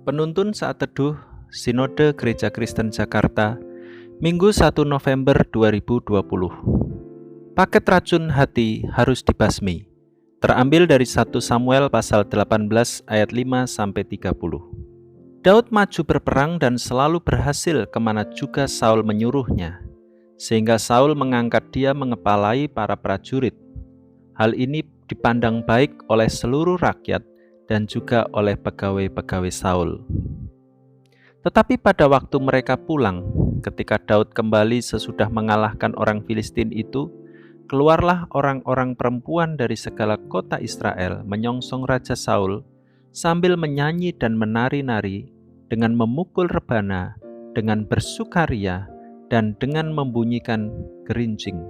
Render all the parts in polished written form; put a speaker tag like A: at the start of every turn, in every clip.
A: Penuntun Saat Teduh Sinode Gereja Kristen Jakarta, Minggu 1 November 2020. Paket racun hati harus dibasmi. Terambil dari 1 Samuel pasal 18 ayat 5-30. Daud maju berperang dan selalu berhasil kemana juga Saul menyuruhnya, sehingga Saul mengangkat dia mengepalai para prajurit. Hal ini dipandang baik oleh seluruh rakyat dan juga oleh pegawai-pegawai Saul. Tetapi pada waktu mereka pulang, ketika Daud kembali sesudah mengalahkan orang Filistin itu, keluarlah orang-orang perempuan dari segala kota Israel menyongsong Raja Saul sambil menyanyi dan menari-nari, dengan memukul rebana, dengan bersukaria, dan dengan membunyikan gerincing.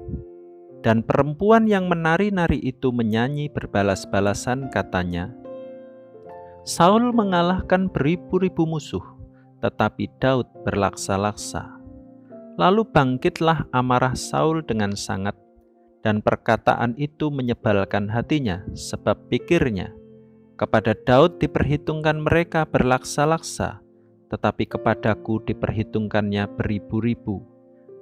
A: Dan perempuan yang menari-nari itu menyanyi berbalas-balasan, katanya, Saul mengalahkan beribu-ribu musuh, tetapi Daud berlaksa-laksa. Lalu bangkitlah amarah Saul dengan sangat, dan perkataan itu menyebalkan hatinya, sebab pikirnya, kepada Daud diperhitungkan mereka berlaksa-laksa, tetapi kepadaku diperhitungkannya beribu-ribu.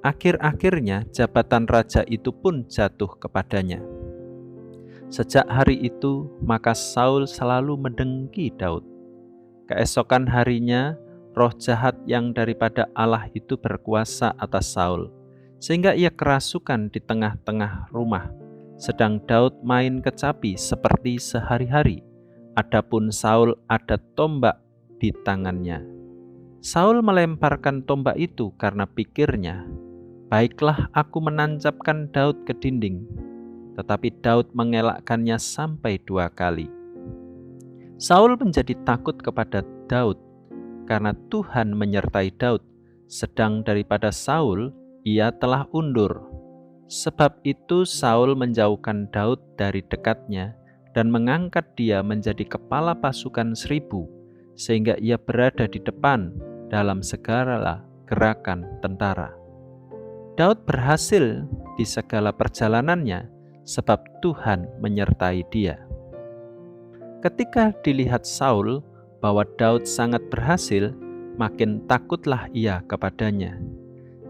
A: Akhir-akhirnya jabatan raja itu pun jatuh kepadanya. Sejak hari itu, maka Saul selalu mendengki Daud. Keesokan harinya, roh jahat yang daripada Allah itu berkuasa atas Saul, sehingga ia kerasukan di tengah-tengah rumah, sedang Daud main kecapi seperti sehari-hari. Adapun Saul ada tombak di tangannya. Saul melemparkan tombak itu karena pikirnya, baiklah aku menancapkan Daud ke dinding. Tetapi Daud mengelakkannya sampai 2 kali. Saul menjadi takut kepada Daud karena Tuhan menyertai Daud, sedang daripada Saul ia telah undur. Sebab itu Saul menjauhkan Daud dari dekatnya dan mengangkat dia menjadi kepala pasukan 1000, sehingga ia berada di depan dalam segala gerakan tentara. Daud berhasil di segala perjalanannya sebab Tuhan menyertai dia. Ketika dilihat Saul bahwa Daud sangat berhasil, makin takutlah ia kepadanya.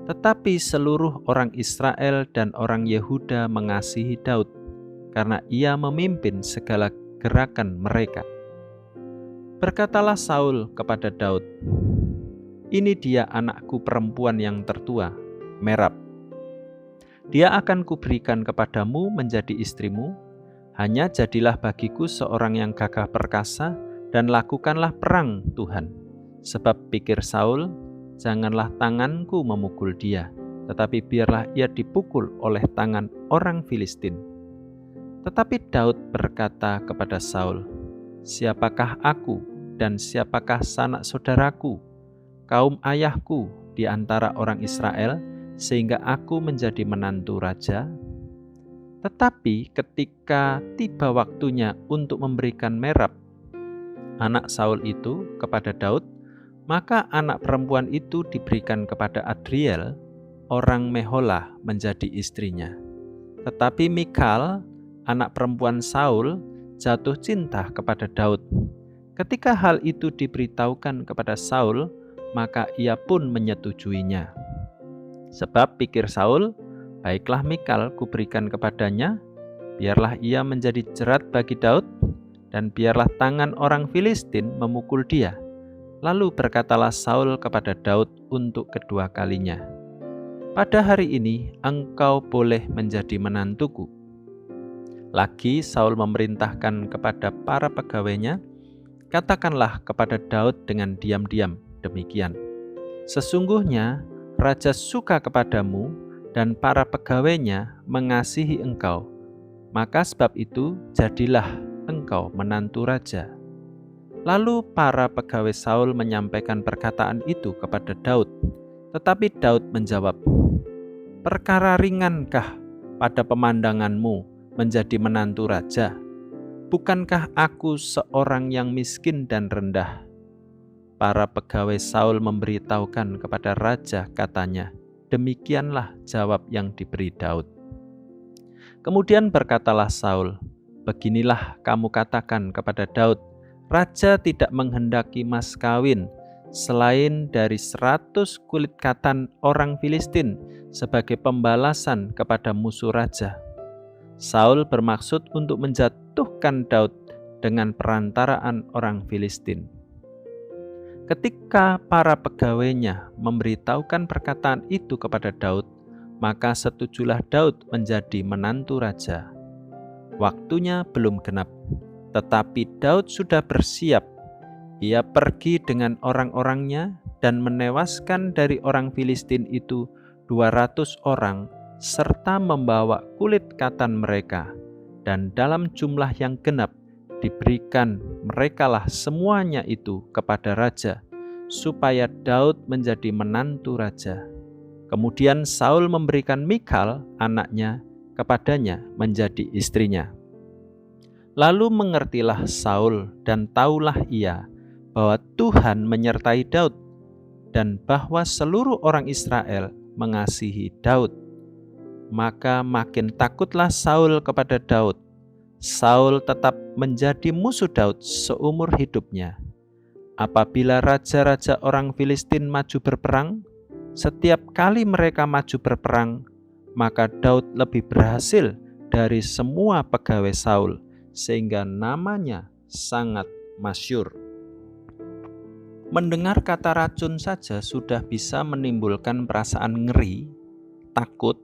A: Tetapi seluruh orang Israel dan orang Yehuda mengasihi Daud, karena ia memimpin segala gerakan mereka. Berkatalah Saul kepada Daud, ini dia anakku perempuan yang tertua, Merab. Dia akan kuberikan kepadamu menjadi istrimu, hanya jadilah bagiku seorang yang gagah perkasa, dan lakukanlah perang Tuhan. Sebab pikir Saul, janganlah tanganku memukul dia, tetapi biarlah ia dipukul oleh tangan orang Filistin. Tetapi Daud berkata kepada Saul, siapakah aku dan siapakah sanak saudaraku, kaum ayahku di antara orang Israel, sehingga aku menjadi menantu raja? Tetapi ketika tiba waktunya untuk memberikan Merab, anak Saul itu, kepada Daud, maka anak perempuan itu diberikan kepada Adriel, orang Meholah, menjadi istrinya. Tetapi Mikal, anak perempuan Saul, jatuh cinta kepada Daud. Ketika hal itu diberitahukan kepada Saul, maka ia pun menyetujuinya. Sebab pikir Saul, baiklah Mikal kuberikan kepadanya, biarlah ia menjadi jerat bagi Daud, dan biarlah tangan orang Filistin memukul dia. Lalu berkatalah Saul kepada Daud untuk kedua kalinya, pada hari ini engkau boleh menjadi menantuku. Lagi Saul memerintahkan kepada para pegawainya, katakanlah kepada Daud dengan diam-diam demikian, sesungguhnya Raja suka kepadamu dan para pegawainya mengasihi engkau, maka sebab itu jadilah engkau menantu raja. Lalu para pegawai Saul menyampaikan perkataan itu kepada Daud, tetapi Daud menjawab, perkara ringankah pada pemandanganmu menjadi menantu raja? Bukankah aku seorang yang miskin dan rendah? Para pegawai Saul memberitahukan kepada raja, katanya, demikianlah jawab yang diberi Daud. Kemudian berkatalah Saul, beginilah kamu katakan kepada Daud, Raja tidak menghendaki mas kawin selain dari 100 kulit katan orang Filistin sebagai pembalasan kepada musuh raja. Saul bermaksud untuk menjatuhkan Daud dengan perantaraan orang Filistin. Ketika para pegawainya memberitahukan perkataan itu kepada Daud, maka setujulah Daud menjadi menantu raja. Waktunya belum genap, tetapi Daud sudah bersiap. Ia pergi dengan orang-orangnya dan menewaskan dari orang Filistin itu 200 orang serta membawa kulit katan mereka, dan dalam jumlah yang genap diberikan merekalah semuanya itu kepada raja, supaya Daud menjadi menantu raja. Kemudian Saul memberikan Mikal, anaknya, kepadanya menjadi istrinya. Lalu mengertilah Saul dan taulah ia bahwa Tuhan menyertai Daud dan bahwa seluruh orang Israel mengasihi Daud. Maka makin takutlah Saul kepada Daud. Saul tetap menjadi musuh Daud seumur hidupnya. Apabila raja-raja orang Filistin maju berperang, setiap kali mereka maju berperang, maka Daud lebih berhasil dari semua pegawai Saul, sehingga namanya sangat masyhur. Mendengar kata racun saja sudah bisa menimbulkan perasaan ngeri, takut,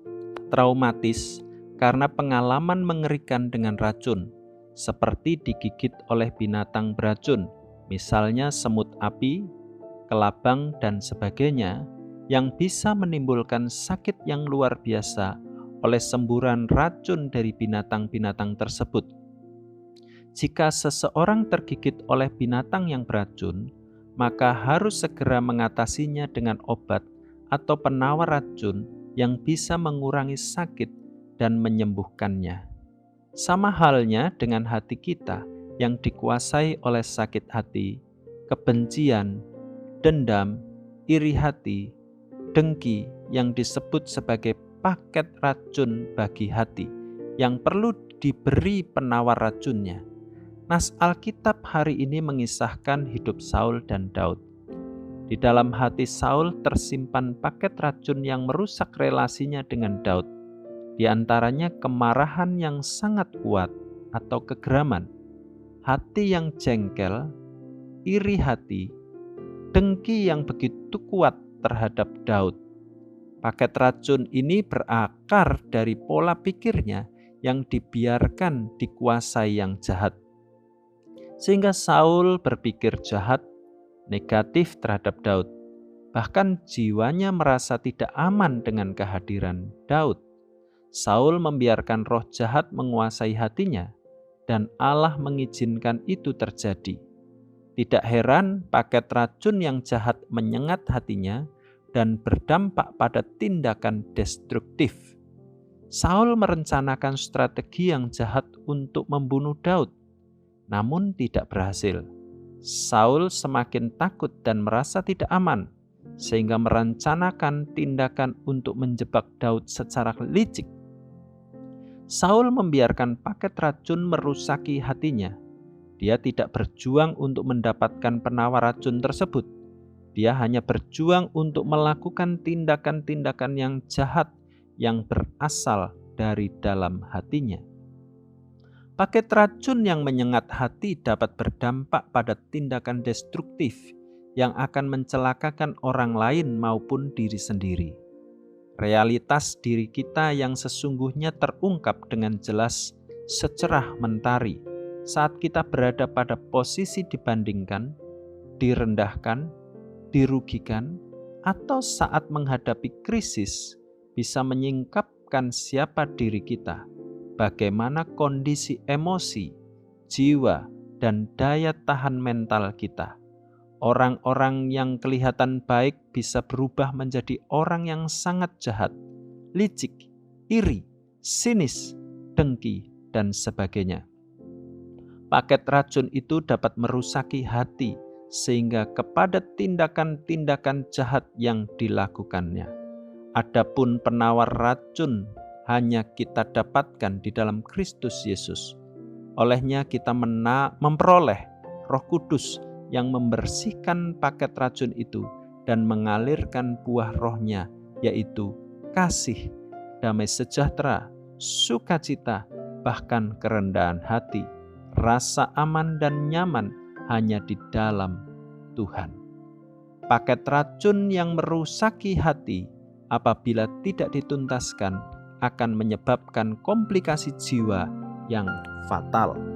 A: traumatis karena pengalaman mengerikan dengan racun, seperti digigit oleh binatang beracun, misalnya semut api, kelabang, dan sebagainya, yang bisa menimbulkan sakit yang luar biasa oleh semburan racun dari binatang-binatang tersebut. Jika seseorang tergigit oleh binatang yang beracun, maka harus segera mengatasinya dengan obat atau penawar racun yang bisa mengurangi sakit dan menyembuhkannya. Sama halnya dengan hati kita yang dikuasai oleh sakit hati, kebencian, dendam, iri hati, dengki yang disebut sebagai paket racun bagi hati yang perlu diberi penawar racunnya. Nas Alkitab hari ini mengisahkan hidup Saul dan Daud. Di dalam hati Saul tersimpan paket racun yang merusak relasinya dengan Daud. Di antaranya kemarahan yang sangat kuat atau kegeraman, hati yang jengkel, iri hati, dengki yang begitu kuat terhadap Daud. Paket racun ini berakar dari pola pikirnya yang dibiarkan dikuasai yang jahat. Sehingga Saul berpikir jahat, negatif terhadap Daud. Bahkan jiwanya merasa tidak aman dengan kehadiran Daud. Saul membiarkan roh jahat menguasai hatinya, dan Allah mengizinkan itu terjadi. Tidak heran paket racun yang jahat menyengat hatinya dan berdampak pada tindakan destruktif. Saul merencanakan strategi yang jahat untuk membunuh Daud, namun tidak berhasil. Saul semakin takut dan merasa tidak aman, sehingga merencanakan tindakan untuk menjebak Daud secara licik. Saul membiarkan paket racun merusaki hatinya. Dia tidak berjuang untuk mendapatkan penawar racun tersebut. Dia hanya berjuang untuk melakukan tindakan-tindakan yang jahat yang berasal dari dalam hatinya. Paket racun yang menyengat hati dapat berdampak pada tindakan destruktif yang akan mencelakakan orang lain maupun diri sendiri. Realitas diri kita yang sesungguhnya terungkap dengan jelas secerah mentari saat kita berada pada posisi dibandingkan, direndahkan, dirugikan, atau saat menghadapi krisis bisa menyingkapkan siapa diri kita, bagaimana kondisi emosi, jiwa, dan daya tahan mental kita. Orang-orang yang kelihatan baik bisa berubah menjadi orang yang sangat jahat, licik, iri, sinis, dengki, dan sebagainya. Paket racun itu dapat merusaki hati sehingga kepada tindakan-tindakan jahat yang dilakukannya. Adapun penawar racun hanya kita dapatkan di dalam Kristus Yesus. Olehnya kita memperoleh Roh Kudus yang membersihkan paket racun itu dan mengalirkan buah Roh-Nya, yaitu kasih, damai sejahtera, sukacita, bahkan kerendahan hati, rasa aman dan nyaman hanya di dalam Tuhan. Paket racun yang merusaki hati apabila tidak dituntaskan akan menyebabkan komplikasi jiwa yang fatal.